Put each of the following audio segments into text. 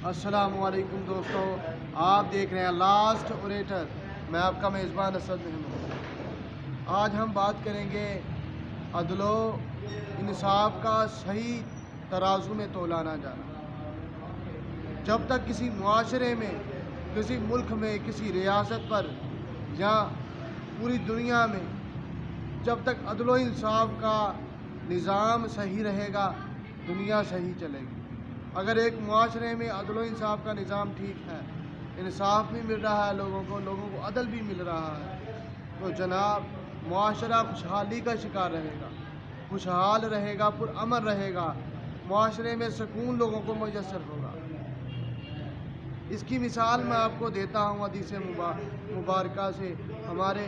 अस्सलाम वालेकुम दोस्तों, आप देख रहे हैं लास्ट ओरेटर। मैं आपका मेज़बान असद अहमद। आज हम बात करेंगे अदलो इंसाफ का सही तराजू में तोला ना जाना। जब तक किसी मुआशरे में, किसी मुल्क में, किसी रियासत पर या पूरी दुनिया में जब तक अदलो इंसाफ का निज़ाम सही रहेगा, दुनिया सही चलेगी। अगर एक मुआशरे में अदलो इंसाफ का निज़ाम ठीक है, इंसाफ भी मिल रहा है लोगों को अदल भी मिल रहा है, तो जनाब मुआशरा खुशहाली का शिकार रहेगा, खुशहाल रहेगा, पुरअमन रहेगा, मुआशरे में सुकून लोगों को मुयस्सर होगा। इसकी मिसाल मैं आपको देता हूँ हदीस मुबारका से। हमारे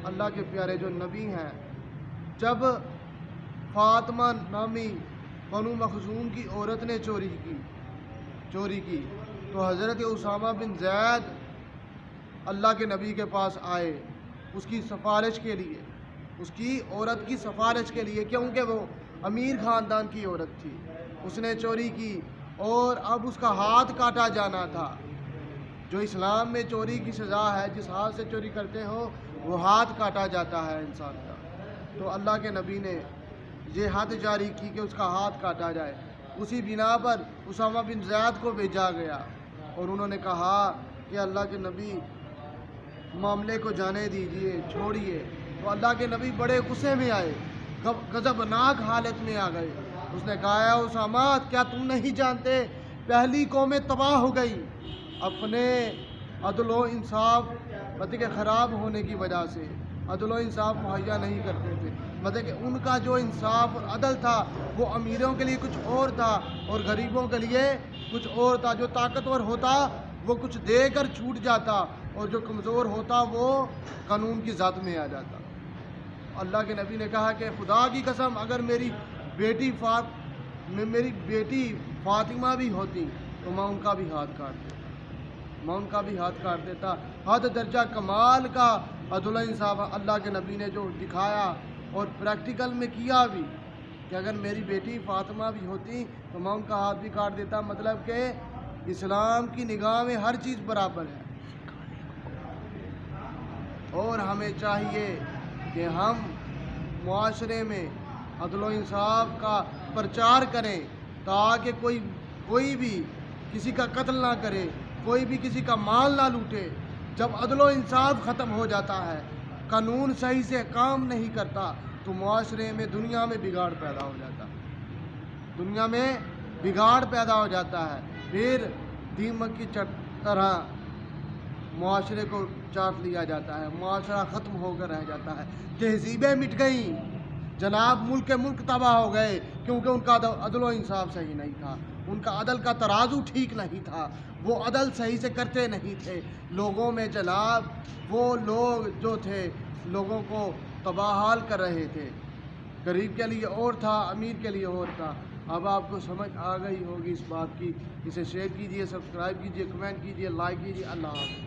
अल्लाह के प्यारे जो नबी हैं, जब फातिमा नामी बनु मखजूम की औरत ने चोरी की तो हज़रत उसामा बिन ज़ैद अल्लाह के नबी के पास आए उसकी सिफारिश के लिए, उसकी औरत की सिफारिश के लिए, क्योंकि वो अमीर ख़ानदान की औरत थी। उसने चोरी की और अब उसका हाथ काटा जाना था। जो इस्लाम में चोरी की सज़ा है, जिस हाथ से चोरी करते हो वो हाथ काटा जाता है इंसान का। तो अल्लाह के नबी ने ये हद जारी की कि उसका हाथ काटा जाए। उसी बिना पर उसामा बिन ज़ैद को भेजा गया और उन्होंने कहा कि अल्लाह के नबी मामले को जाने दीजिए, छोड़िए। तो अल्लाह के नबी बड़े गुस्से में आए, गज़बनाक हालत में आ गए। उसने कहा, उसामा क्या तुम नहीं जानते पहली कौमें तबाह हो गई अपने अदलो इंसाफ मतलब कि ख़राब होने की वजह से। अदलो इंसाफ मुहैया नहीं करते थे, मतलब कि उनका जो इंसाफ और अदल था वो अमीरों के लिए कुछ और था और गरीबों के लिए कुछ और था। जो ताकतवर होता वो कुछ देकर छूट जाता और जो कमज़ोर होता वो कानून की ज़ात में आ जाता। अल्लाह के नबी ने कहा कि खुदा की कसम अगर मेरी बेटी फातिमा भी होती तो मैं उनका भी हाथ काट देता। हद दर्जा कमाल का अदल इंसाफ अल्लाह के नबी ने जो दिखाया और प्रैक्टिकल में किया भी, कि अगर मेरी बेटी फातिमा भी होती तो मैं उनका हाथ भी काट देता। मतलब कि इस्लाम की निगाह में हर चीज़ बराबर है। और हमें चाहिए कि हम मुआशरे में अदल इंसाफ का प्रचार करें ताकि कोई भी किसी का कत्ल ना करे, कोई भी किसी का माल ना लूटे। जब अदल इंसाफ ख़त्म हो जाता है, कानून सही से काम नहीं करता, तो मुआशरे में दुनिया में बिगाड़ पैदा हो जाता है। फिर दीमक की तरह मुआशरे को चाट लिया जाता है, मुआशरा ख़त्म होकर रह जाता है, तहजीबें मिट गई जनाब, मुल्क तबाह हो गए, क्योंकि उनका अदल इंसाफ सही नहीं था, उनका अदल का तराजू ठीक नहीं था, वो अदल सही से करते नहीं थे। लोगों में जनाब वो लोग जो थे लोगों को तबाहाल कर रहे थे। गरीब के लिए और था, अमीर के लिए और था। अब आपको समझ आ गई होगी इस बात की। इसे शेयर कीजिए, सब्सक्राइब कीजिए, कमेंट कीजिए, लाइक कीजिए। अल्लाह हाफ़िज़।